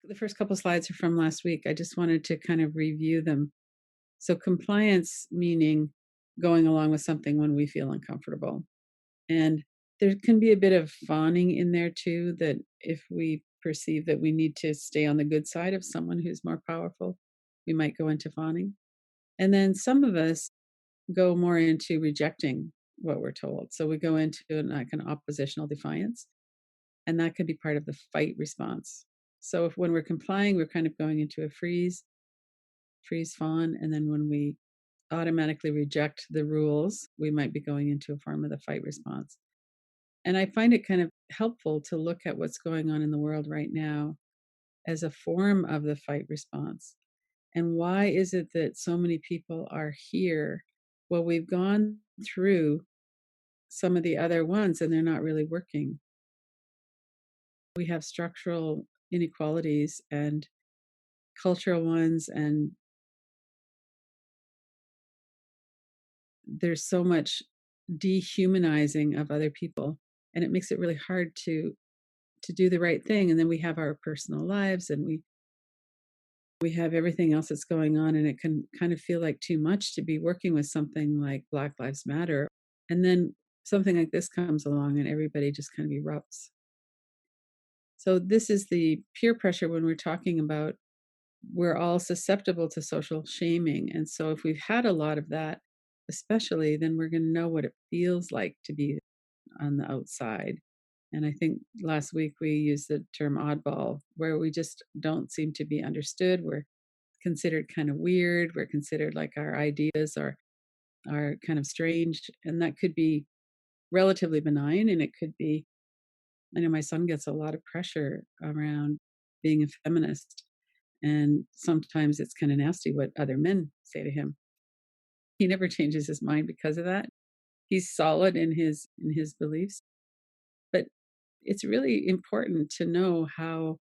The first couple slides are from last week. I just wanted to kind of review them. So, compliance meaning going along with something when we feel uncomfortable. And there can be a bit of fawning in there too, that if we perceive that we need to stay on the good side of someone who's more powerful, we might go into fawning. And then some of us go more into rejecting what we're told. So we go into like an oppositional defiance, and that could be part of the fight response. So if when we're complying, we're kind of going into a freeze fawn, and then when we automatically reject the rules, we might be going into a form of the fight response. And I find it kind of helpful to look at what's going on in the world right now as a form of the fight response. And why is it that so many people are here? Well, we've gone through some of the other ones and they're not really working. We have structural inequalities and cultural ones, and there's so much dehumanizing of other people, and it makes it really hard to do the right thing. And then we have our personal lives, and we have everything else that's going on, and it can kind of feel like too much to be working with something like Black Lives Matter. And then something like this comes along and everybody just kind of erupts. So this is the peer pressure when we're talking about we're all susceptible to social shaming. And so if we've had a lot of that, especially, then we're going to know what it feels like to be on the outside. And I think last week we used the term oddball, where we just don't seem to be understood. We're considered kind of weird. We're considered like our ideas are kind of strange. And that could be relatively benign. And it could be, I know my son gets a lot of pressure around being a feminist. And sometimes it's kind of nasty what other men say to him. He never changes his mind because of that. He's solid in his beliefs. But it's really important to know how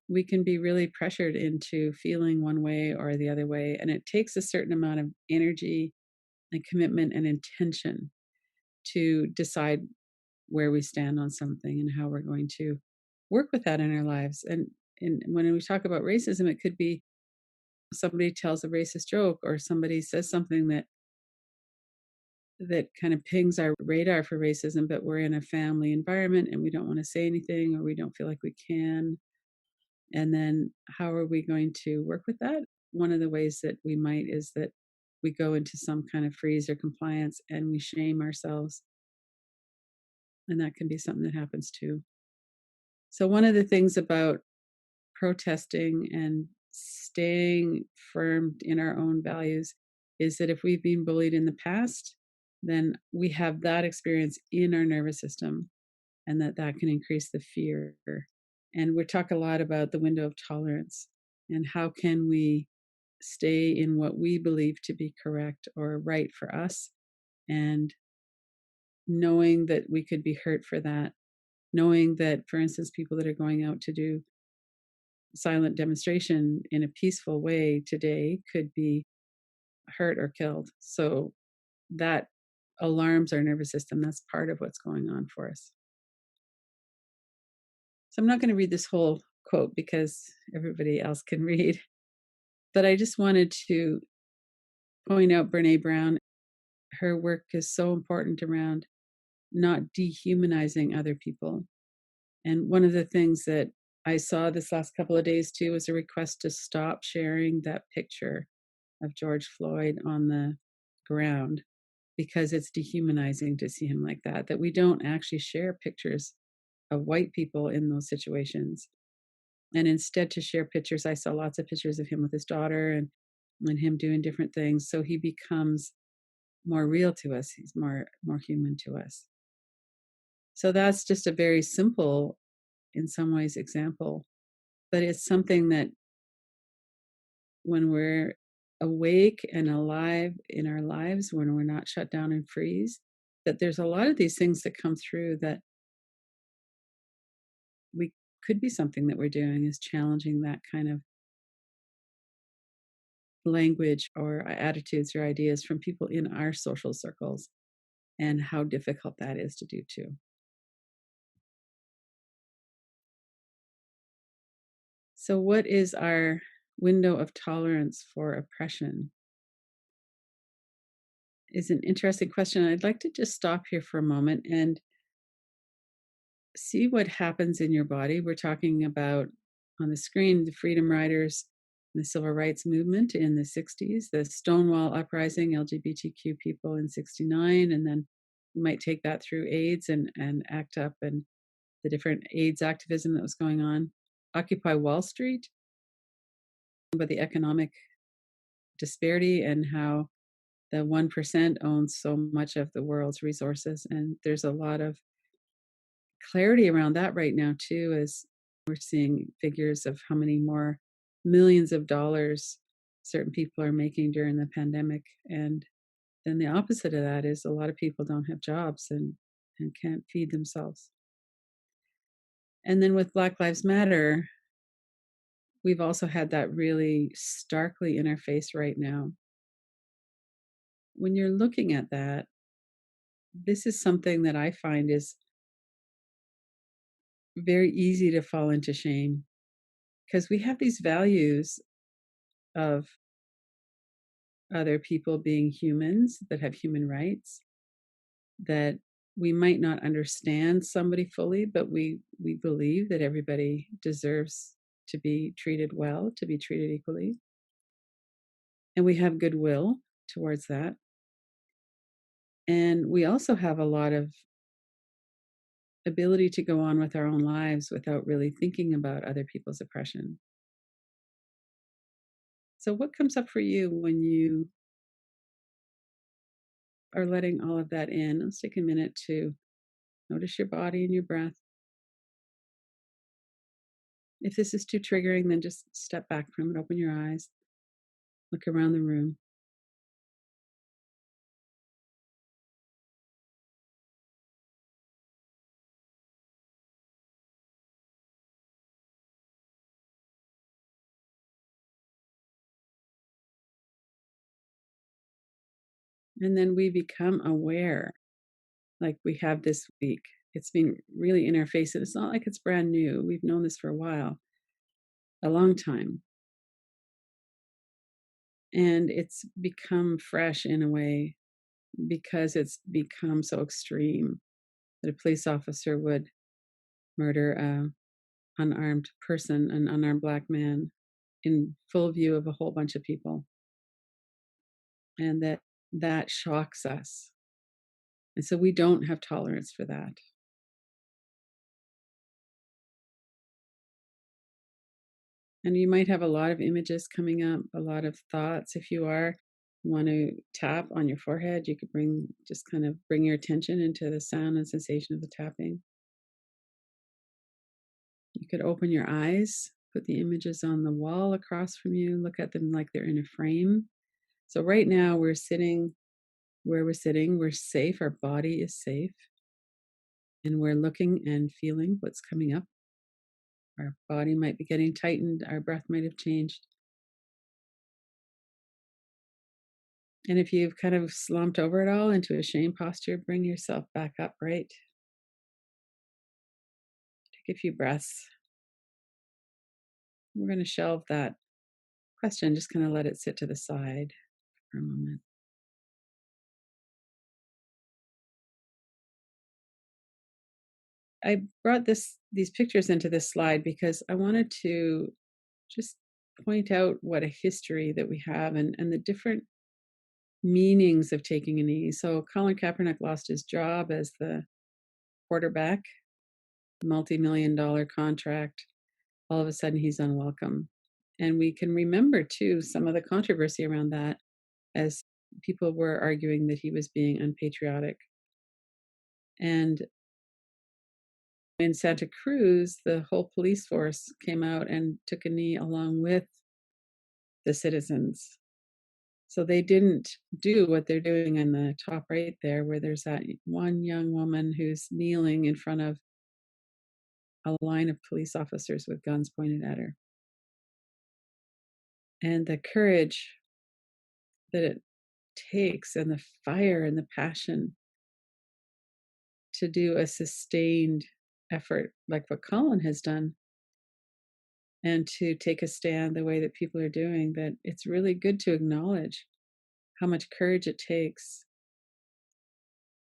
we can be really pressured into feeling one way or the other way. And it takes a certain amount of energy and commitment and intention to decide where we stand on something and how we're going to work with that in our lives. And when we talk about racism, it could be somebody tells a racist joke, or somebody says something that kind of pings our radar for racism, but we're in a family environment and we don't want to say anything, or we don't feel like we can. And then how are we going to work with that? One of the ways that we might is that we go into some kind of freeze or compliance and we shame ourselves. And that can be something that happens too. So, one of the things about protesting and staying firm in our own values is that if we've been bullied in the past, then we have that experience in our nervous system, and that can increase the fear. And we talk a lot about the window of tolerance and how can we stay in what we believe to be correct or right for us, and knowing that we could be hurt for that, knowing that, for instance, people that are going out to do silent demonstration in a peaceful way today could be hurt or killed. So that alarms our nervous system. That's part of what's going on for us. So I'm not going to read this whole quote because everybody else can read, but I just wanted to point out Brene Brown. Her work is so important around not dehumanizing other people. And one of the things that I saw this last couple of days too was a request to stop sharing that picture of George Floyd on the ground, because it's dehumanizing to see him like that we don't actually share pictures of white people in those situations. And instead to share pictures, I saw lots of pictures of him with his daughter and him doing different things. So he becomes more real to us. He's more human to us. So that's just a very simple, in some ways, example. But it's something that when we're awake and alive in our lives, when we're not shut down and freeze, that there's a lot of these things that come through that we could be something that we're doing is challenging that kind of language or attitudes or ideas from people in our social circles, and how difficult that is to do too. So, what is our window of tolerance for oppression? Is an interesting question. I'd like to just stop here for a moment and see what happens in your body. We're talking about on the screen the Freedom Riders, the Civil Rights Movement in the 60s, the Stonewall Uprising, LGBTQ people in 69, and then you might take that through AIDS and ACT UP and the different AIDS activism that was going on. Occupy Wall Street, about the economic disparity and how the 1% owns so much of the world's resources. And there's a lot of clarity around that right now, too, as we're seeing figures of how many more millions of dollars certain people are making during the pandemic. And then the opposite of that is a lot of people don't have jobs and can't feed themselves. And then with Black Lives Matter, we've also had that really starkly in our face right now. When you're looking at that, this is something that I find is very easy to fall into shame because we have these values of other people being humans that have human rights, that we might not understand somebody fully, but we believe that everybody deserves to be treated well, to be treated equally. And we have goodwill towards that. And we also have a lot of ability to go on with our own lives without really thinking about other people's oppression. So, what comes up for you when you are letting all of that in? Let's take a minute to notice your body and your breath. If this is too triggering, then just step back from it, open your eyes, look around the room. And then we become aware, like we have this week. It's been really in our face. And it's not like it's brand new. We've known this for a while, a long time. And it's become fresh in a way because it's become so extreme that a police officer would murder a unarmed person, an unarmed Black man, in full view of a whole bunch of people. And that shocks us. And so we don't have tolerance for that. And you might have a lot of images coming up, a lot of thoughts. If you want to tap on your forehead, you could just kind of bring your attention into the sound and sensation of the tapping. You could open your eyes, put the images on the wall across from you, look at them like they're in a frame. So right now we're sitting where we're sitting, we're safe, our body is safe, and we're looking and feeling what's coming up. Our body might be getting tightened, our breath might have changed. And if you've kind of slumped over it all into a shame posture, bring yourself back upright. Take a few breaths. We're going to shelve that question, just kind of let it sit to the side for a moment. I brought these pictures into this slide because I wanted to just point out what a history that we have and the different meanings of taking a knee. So Colin Kaepernick lost his job as the quarterback, multi-million-dollar contract. All of a sudden he's unwelcome. And we can remember too some of the controversy around that as people were arguing that he was being unpatriotic. And in Santa Cruz, the whole police force came out and took a knee along with the citizens. So they didn't do what they're doing in the top right there, where there's that one young woman who's kneeling in front of a line of police officers with guns pointed at her. And the courage that it takes and the fire and the passion to do a sustained effort like what Colin has done and to take a stand the way that people are doing, that it's really good to acknowledge how much courage it takes,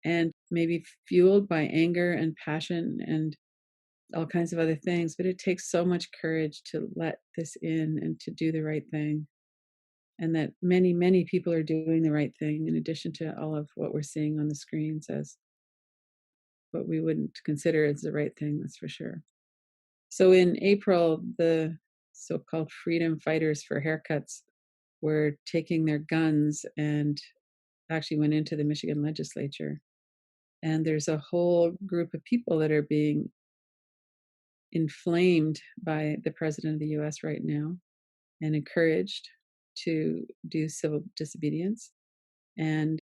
and maybe fueled by anger and passion and all kinds of other things. But it takes so much courage to let this in and to do the right thing. And that many, many people are doing the right thing, in addition to all of what we're seeing on the screens as what we wouldn't consider as the right thing, that's for sure. So in April, the so called freedom fighters for haircuts were taking their guns and actually went into the Michigan legislature. And there's a whole group of people that are being inflamed by the president of the US right now and encouraged to do civil disobedience. And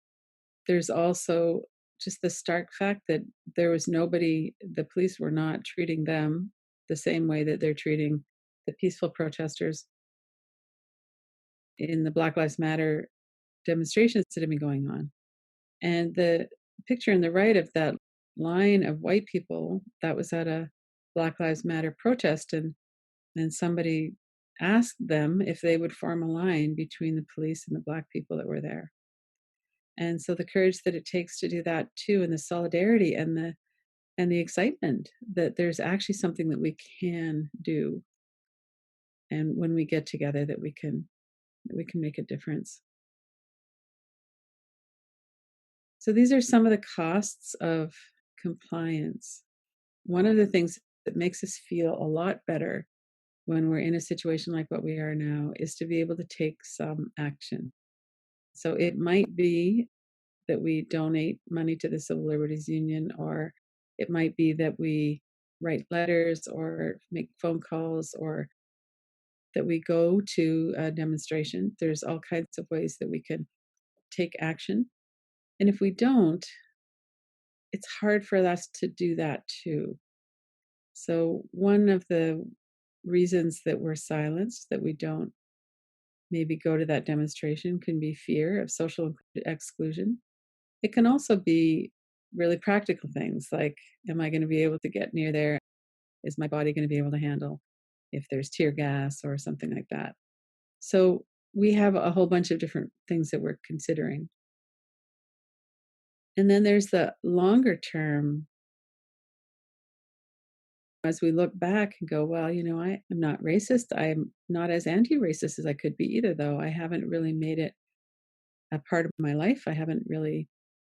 there's also just the stark fact that there was nobody, the police were not treating them the same way that they're treating the peaceful protesters in the Black Lives Matter demonstrations that have been going on. And the picture on the right of that line of white people, that was at a Black Lives Matter protest. And then somebody asked them if they would form a line between the police and the Black people that were there. And so the courage that it takes to do that too, and the solidarity and the excitement that there's actually something that we can do, and when we get together, that we can make a difference. So these are some of the costs of compliance. One of the things that makes us feel a lot better when we're in a situation like what we are now is to be able to take some action. So it might be that we donate money to the Civil Liberties Union, or it might be that we write letters or make phone calls, or that we go to a demonstration. There's all kinds of ways that we can take action. And if we don't, it's hard for us to do that too. So, one of the reasons that we're silenced, that we don't maybe go to that demonstration, can be fear of social exclusion. It can also be really practical things like, am I going to be able to get near there? Is my body going to be able to handle if there's tear gas or something like that? So, we have a whole bunch of different things that we're considering. And then there's the longer term, as we look back and go, well, I'm not racist. I'm not as anti racist as I could be either, though. I haven't really made it a part of my life. I haven't really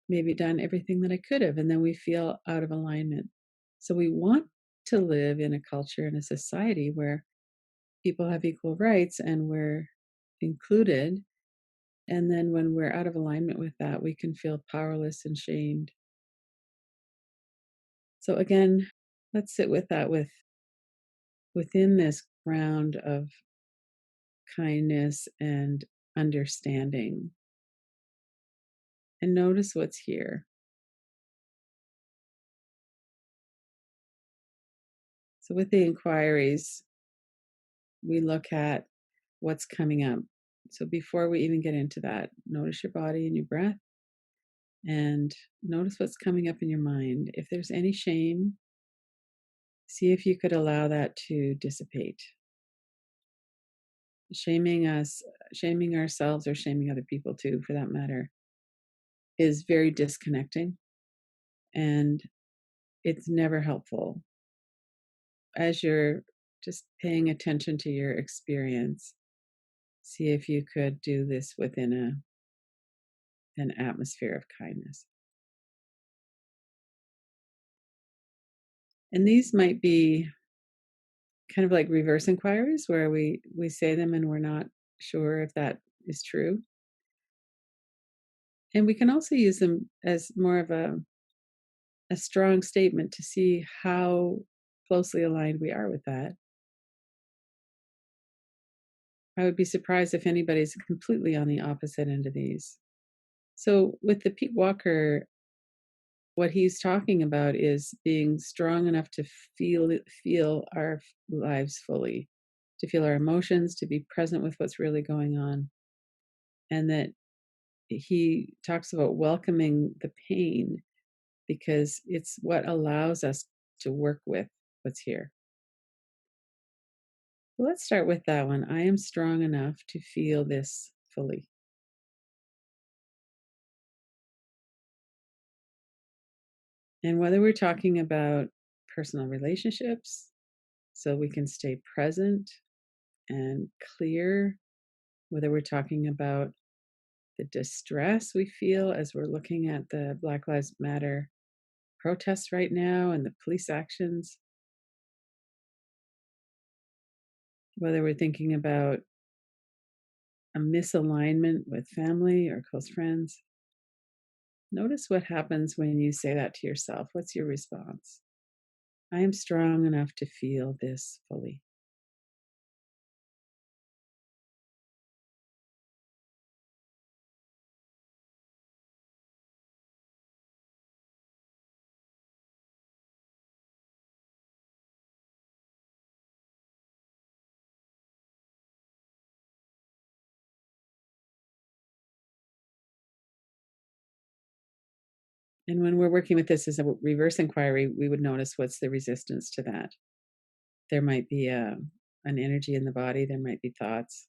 maybe done everything that I could have. And then we feel out of alignment. So we want to live in a culture and a society where people have equal rights and we're included. And then when we're out of alignment with that, we can feel powerless and shamed. So again, let's sit with that within this ground of kindness and understanding, and notice what's here. So with the inquiries, we look at what's coming up. So before we even get into that, notice your body and your breath, and notice what's coming up in your mind. If there's any shame, see if you could allow that to dissipate. Shaming us, shaming ourselves, or shaming other people too, for that matter, is very disconnecting, and it's never helpful. As you're just paying attention to your experience, see if you could do this within an atmosphere of kindness. And these might be kind of like reverse inquiries, where we say them and we're not sure if that is true. And we can also use them as more of a strong statement to see how closely aligned we are with that. I would be surprised if anybody's completely on the opposite end of these. So with the Pete Walker, what he's talking about is being strong enough to feel our lives fully, to feel our emotions, to be present with what's really going on. And that he talks about welcoming the pain because it's what allows us to work with what's here. Well, let's start with that one. I am strong enough to feel this fully. And whether we're talking about personal relationships, so we can stay present and clear, whether we're talking about the distress we feel as we're looking at the Black Lives Matter protests right now and the police actions, whether we're thinking about a misalignment with family or close friends. Notice what happens when you say that to yourself. What's your response? I am strong enough to feel this fully. And when we're working with this as a reverse inquiry, we would notice what's the resistance to that. There might be an energy in the body, there might be thoughts.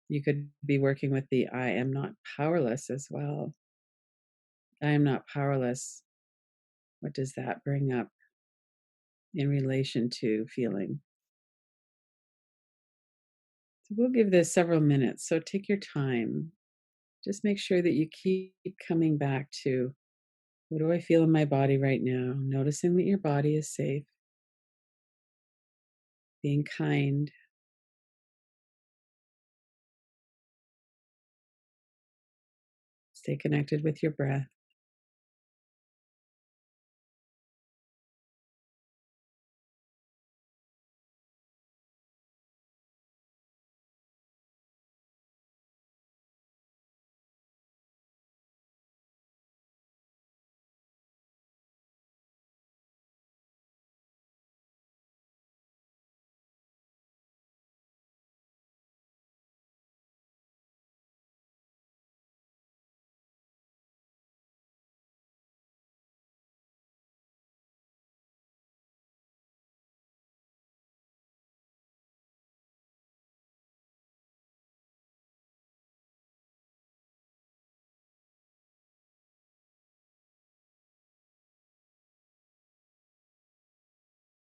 You could be working with the I am not powerless as well. I am not powerless. What does that bring up in relation to feeling? So we'll give this several minutes. So take your time. Just make sure that you keep coming back to what do I feel in my body right now? Noticing that your body is safe, being kind. Stay connected with your breath.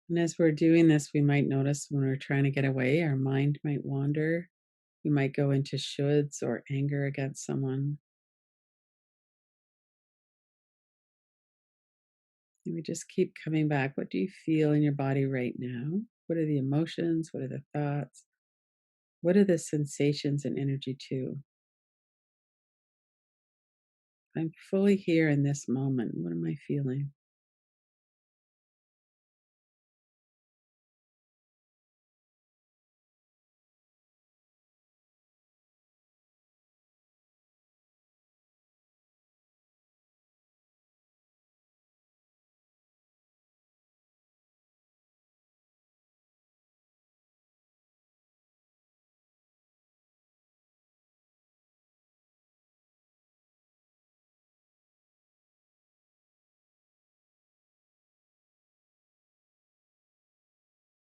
And as we're doing this, we might notice when we're trying to get away, our mind might wander. We might go into shoulds or anger against someone. And we just keep coming back. What do you feel in your body right now? What are the emotions? What are the thoughts? What are the sensations and energy too? I'm fully here in this moment. What am I feeling?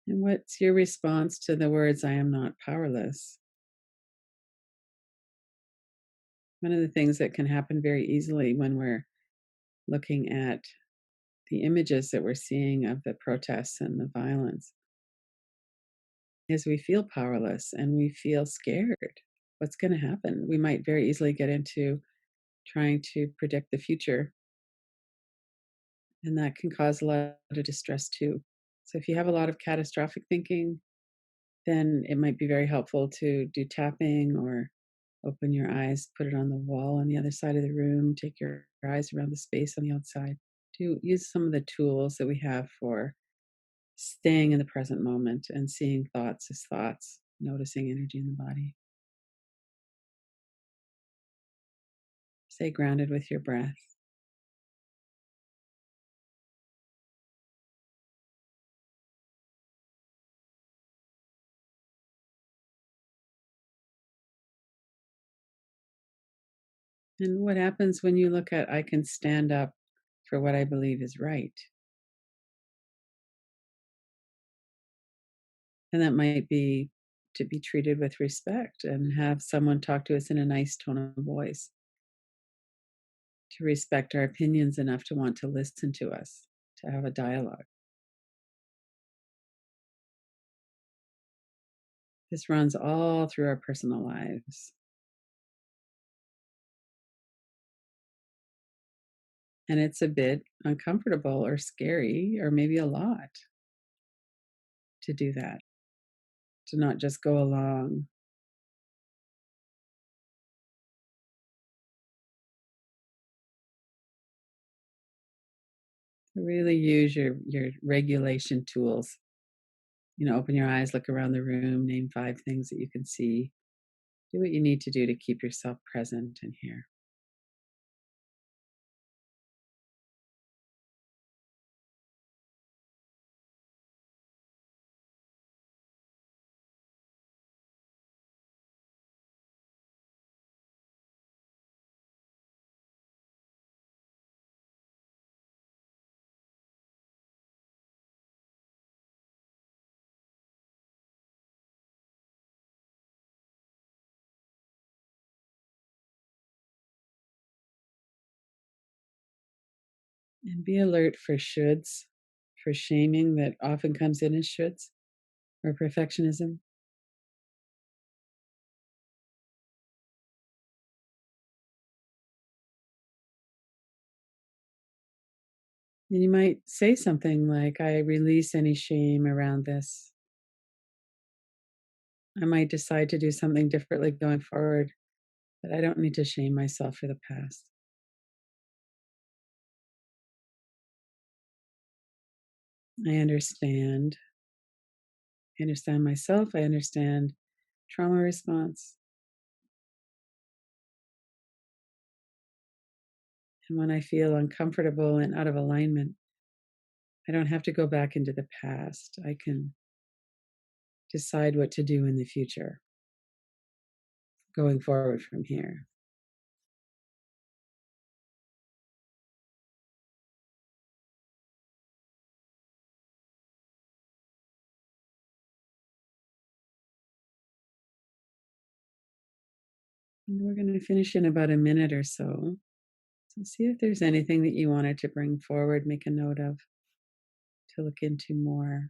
And what's your response to the words, I am not powerless? One of the things that can happen very easily when we're looking at the images that we're seeing of the protests and the violence is we feel powerless and we feel scared. What's going to happen? We might very easily get into trying to predict the future, and that can cause a lot of distress too. So, if you have a lot of catastrophic thinking, then it might be very helpful to do tapping or open your eyes, put it on the wall on the other side of the room, take your eyes around the space on the outside. To use some of the tools that we have for staying in the present moment and seeing thoughts as thoughts, noticing energy in the body. Stay grounded with your breath. And what happens when you look at, I can stand up for what I believe is right? And that might be to be treated with respect and have someone talk to us in a nice tone of voice, to respect our opinions enough to want to listen to us, to have a dialogue. This runs all through our personal lives. And it's a bit uncomfortable or scary, or maybe a lot to do that, to not just go along. Really use your regulation tools. Open your eyes, look around the room, name 5 things that you can see. Do what you need to do to keep yourself present and here. And be alert for shoulds, for shaming that often comes in as shoulds or perfectionism. And you might say something like, I release any shame around this. I might decide to do something differently going forward, but I don't need to shame myself for the past. I understand. I understand myself. I understand trauma response. And when I feel uncomfortable and out of alignment, I don't have to go back into the past. I can decide what to do in the future going forward from here. And we're going to finish in about a minute or so. So see if there's anything that you wanted to bring forward, make a note of, to look into more.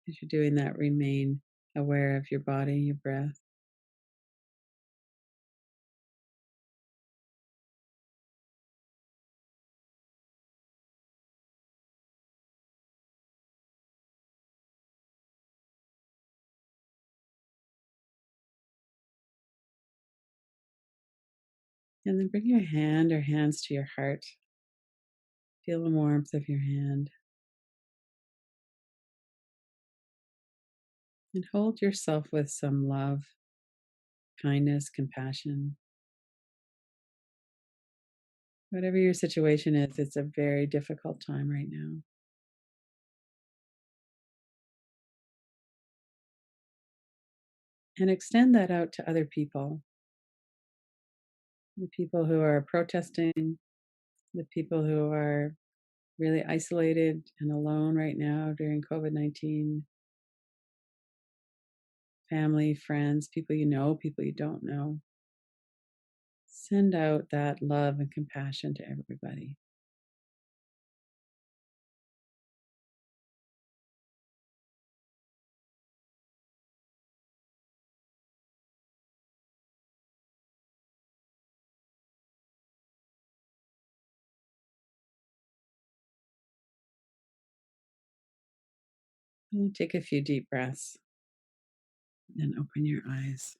As you're doing that, remain aware of your body, your breath. And then bring your hand or hands to your heart. Feel the warmth of your hand. And hold yourself with some love, kindness, compassion. Whatever your situation is, it's a very difficult time right now. And extend that out to other people, the people who are protesting, the people who are really isolated and alone right now during COVID-19, family, friends, people you know, people you don't know. Send out that love and compassion to everybody. And take a few deep breaths and open your eyes.